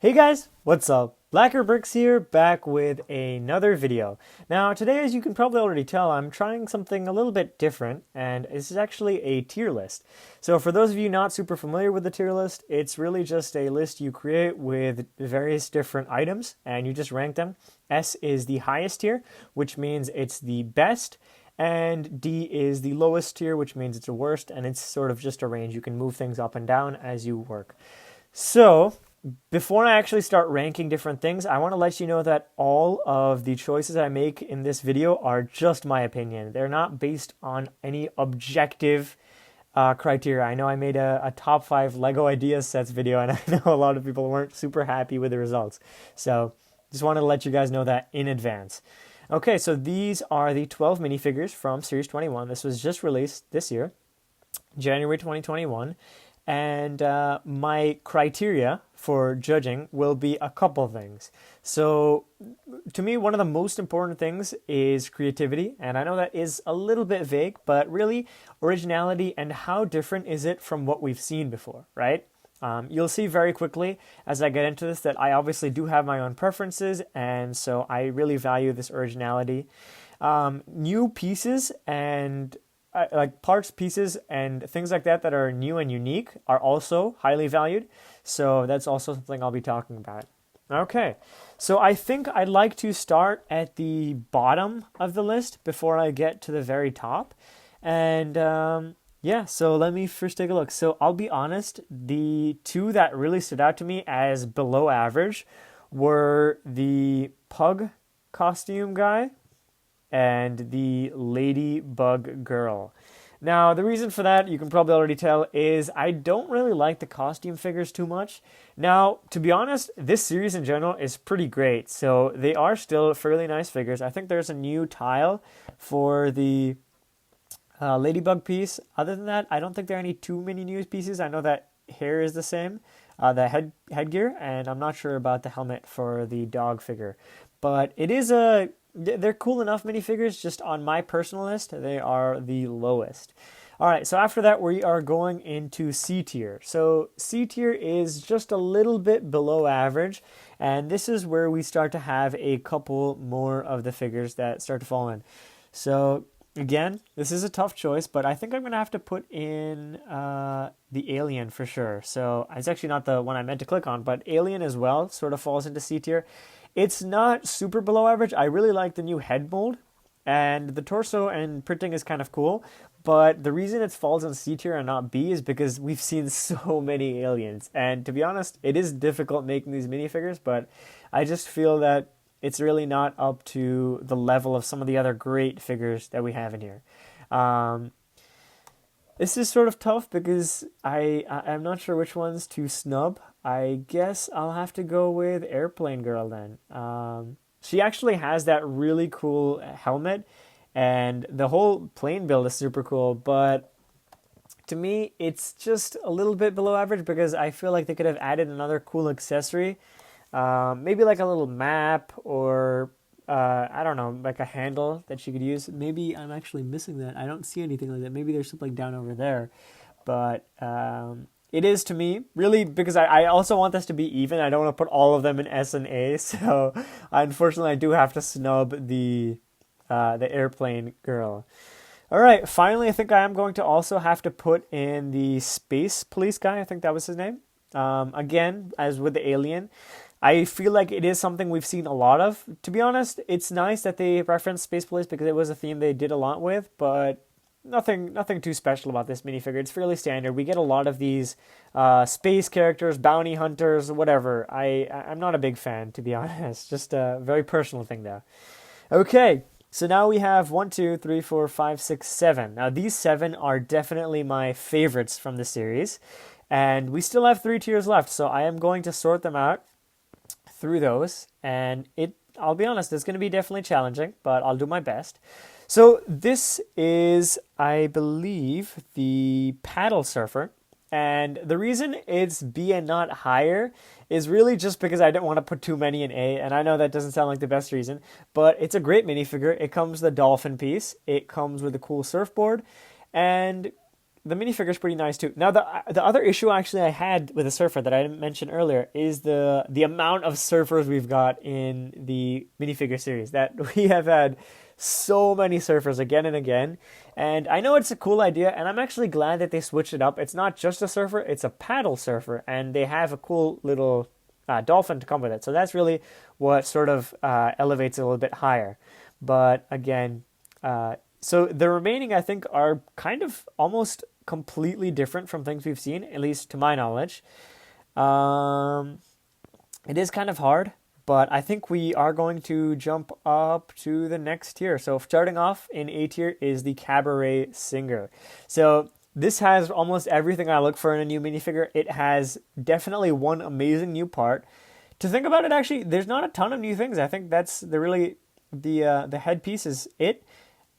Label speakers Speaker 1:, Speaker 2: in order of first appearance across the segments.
Speaker 1: Hey guys, what's up? Blacker Bricks here, back with another video. Now today, as you can probably already tell, I'm trying something a little bit different, and this is actually a tier list. So for those of you not super familiar with the tier list, it's really just a list you create with various different items, and you just rank them. S is the highest tier, which means it's the best, and D is the lowest tier, which means it's the worst, and it's sort of just a range. You can move things up and down as you work. So, before I actually start ranking different things, I want to let you know that all of the choices I make in this video are just my opinion. They're not based on any objective criteria. I know I made a top 5 Lego ideas sets video, and I know a lot of people weren't super happy with the results. So, just wanted to let you guys know that in advance. Okay, so these are the 12 minifigures from Series 21. This was just released this year, January 2021. And my criteria for judging will be a couple things. So, to me, one of the most important things is creativity. And I know that is a little bit vague, but really, originality and how different is it from what we've seen before, right? You'll see very quickly as I get into this that I obviously do have my own preferences, and so I really value this originality. New pieces and like parts, pieces, and things like that that are new and unique are also highly valued. So that's also something I'll be talking about. Okay, so I think I'd like to start at the bottom of the list before I get to the very top. And yeah, so let me first take a look. So I'll be honest, the two that really stood out to me as below average were the pug costume guy and the Ladybug Girl. Now, the reason for that, you can probably already tell, is I don't really like the costume figures too much. Now, to be honest, this series in general is pretty great, so they are still fairly nice figures. I think there's a new tile for the Ladybug piece. Other than that, I don't think there are any too many new pieces. I know that hair is the same, the headgear, and I'm not sure about the helmet for the dog figure. But they're cool enough minifigures, just on my personal list, they are the lowest. All right, so after that, we are going into C tier. So C tier is just a little bit below average, and this is where we start to have a couple more of the figures that start to fall in. So again, this is a tough choice, but I think I'm going to have to put in the Alien for sure. So it's actually not the one I meant to click on, but Alien as well sort of falls into C tier. It's not super below average. I really like the new head mold, and the torso and printing is kind of cool. But the reason it falls on C tier and not B is because we've seen so many aliens. And to be honest, it is difficult making these minifigures, but I just feel that it's really not up to the level of some of the other great figures that we have in here. This is sort of tough because I'm not sure which ones to snub. I guess I'll have to go with Airplane Girl then. She actually has that really cool helmet, and the whole plane build is super cool, but to me, it's just a little bit below average because I feel like they could have added another cool accessory. Maybe like a little map or I don't know, like a handle that she could use. Maybe I'm actually missing that. I don't see anything like that. Maybe there's something down over there. But it is to me, really, because I also want this to be even. I don't want to put all of them in S and A. So unfortunately, I do have to snub the Airplane Girl. All right, finally, I think I am going to also have to put in the Space Police guy. I think that was his name. Again, as with the Alien, I feel like it is something we've seen a lot of. To be honest, it's nice that they reference Space Police because it was a theme they did a lot with, but nothing too special about this minifigure. It's fairly standard. We get a lot of these space characters, bounty hunters, whatever. I'm not a big fan, to be honest. Just a very personal thing, though. Okay, so now we have 1, 2, 3, 4, 5, 6, 7. Now, these 7 are definitely my favorites from the series, and we still have 3 tiers left, so I am going to sort them out through those, and I'll be honest, it's going to be definitely challenging, but I'll do my best. So this is, I believe, the paddle surfer, and the reason it's B and not higher is really just because I didn't want to put too many in A, and I know that doesn't sound like the best reason, but it's a great minifigure. It comes with a dolphin piece, it comes with a cool surfboard, and the minifigure is pretty nice too. Now, the other issue actually I had with the surfer that I didn't mention earlier is the amount of surfers we've got in the minifigure series. That we have had so many surfers again and again. And I know it's a cool idea, and I'm actually glad that they switched it up. It's not just a surfer, it's a paddle surfer, and they have a cool little dolphin to come with it. So that's really what sort of elevates it a little bit higher. But again, so the remaining, I think, are kind of almost completely different from things we've seen, at least to my knowledge. It is kind of hard, but I think we are going to jump up to the next tier. So starting off in A tier is the Cabaret Singer. So this has almost everything I look for in a new minifigure. It has definitely one amazing new part. To think about it, actually, there's not a ton of new things. I think that's the headpiece is it.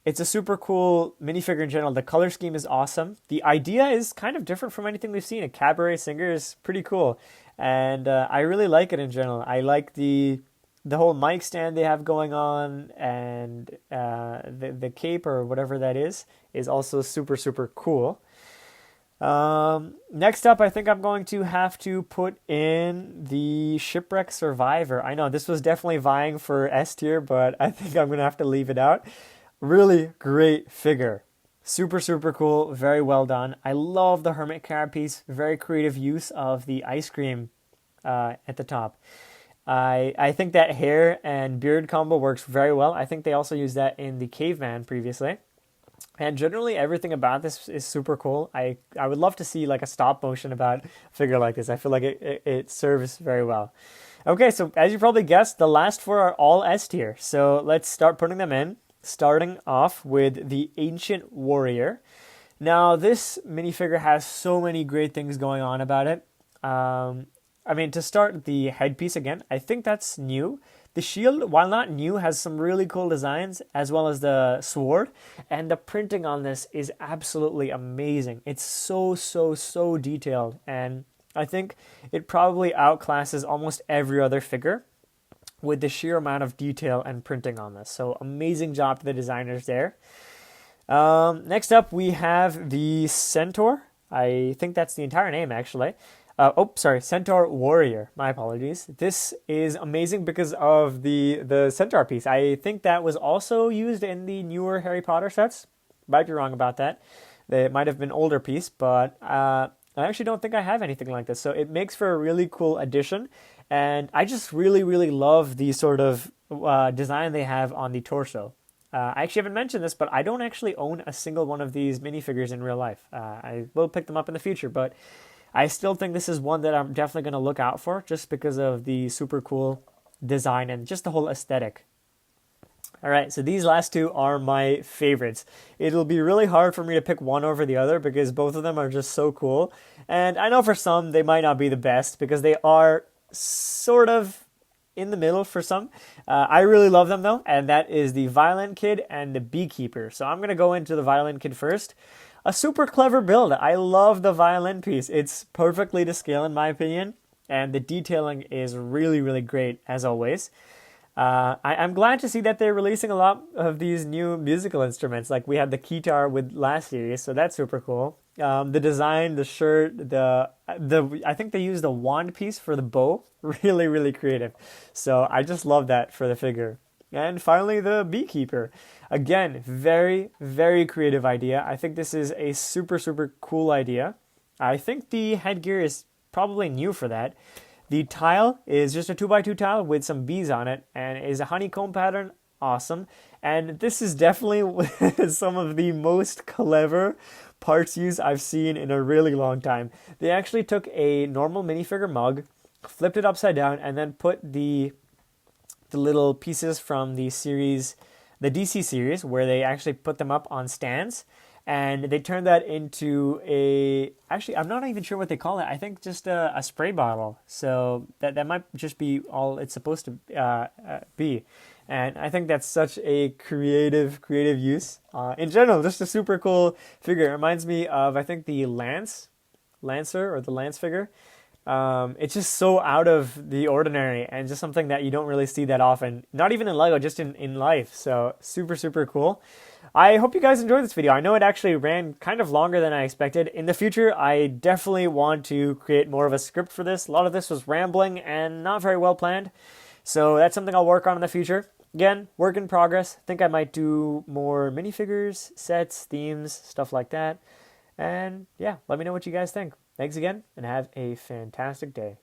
Speaker 1: It's a super cool minifigure in general. The color scheme is awesome. The idea is kind of different from anything we've seen. A Cabaret Singer is pretty cool, and I really like it in general. I like the whole mic stand they have going on, and the cape or whatever that is also super, super cool. Next up, I think I'm going to have to put in the Shipwreck Survivor. I know this was definitely vying for S tier, but I think I'm going to have to leave it out. Really great figure. Super, super cool. Very well done. I love the hermit crab piece. Very creative use of the ice cream at the top. I think that hair and beard combo works very well. I think they also used that in the caveman previously. And generally everything about this is super cool. I would love to see like a stop motion about a figure like this. I feel like it serves very well. Okay, so as you probably guessed, the last four are all S tier. So let's start putting them in. Starting off with the Ancient Warrior. Now, this minifigure has so many great things going on about it. I mean, to start, the headpiece again, I think that's new. The shield, while not new, has some really cool designs, as well as the sword. And the printing on this is absolutely amazing. It's so, so, so detailed. And I think it probably outclasses almost every other figure with the sheer amount of detail and printing on this. So amazing job to the designers there. Next up, we have the Centaur. I think that's the entire name, actually. Centaur Warrior. My apologies. This is amazing because of the Centaur piece. I think that was also used in the newer Harry Potter sets. Might be wrong about that. It might have been older piece, but I actually don't think I have anything like this. So it makes for a really cool addition. And I just really, really love the sort of design they have on the torso. I actually haven't mentioned this, but I don't actually own a single one of these minifigures in real life. I will pick them up in the future, but I still think this is one that I'm definitely going to look out for just because of the super cool design and just the whole aesthetic. All right, so these last two are my favorites. It'll be really hard for me to pick one over the other because both of them are just so cool. And I know for some they might not be the best because they are sort of in the middle for some. I really love them though, and that is the Violin Kid and the Beekeeper. So I'm going to go into the Violin Kid first. A super clever build. I love the violin piece. It's perfectly to scale in my opinion, and the detailing is really, really great as always. I'm glad to see that they're releasing a lot of these new musical instruments. Like we had the guitar with last series, so that's super cool. The design, the shirt, I think they used a wand piece for the bow. Really, really creative. So I just love that for the figure. And finally, the Beekeeper. Again, very, very creative idea. I think this is a super, super cool idea. I think the headgear is probably new for that. The tile is just a 2x2 tile with some bees on it and is a honeycomb pattern. Awesome. And this is definitely some of the most clever parts used I've seen in a really long time. They actually took a normal minifigure mug, flipped it upside down, and then put the little pieces from the series, the DC series, where they actually put them up on stands. And they turned that into actually, I'm not even sure what they call it. I think just a spray bottle. So that might just be all it's supposed to be. And I think that's such a creative use. In general, just a super cool figure. It reminds me of, I think, the Lancer or the Lance figure. It's just so out of the ordinary and just something that you don't really see that often. Not even in Lego, just in life. So super, super cool. I hope you guys enjoyed this video. I know it actually ran kind of longer than I expected. In the future, I definitely want to create more of a script for this. A lot of this was rambling and not very well planned. So that's something I'll work on in the future. Again, work in progress. I think I might do more minifigures, sets, themes, stuff like that. And yeah, let me know what you guys think. Thanks again, and have a fantastic day.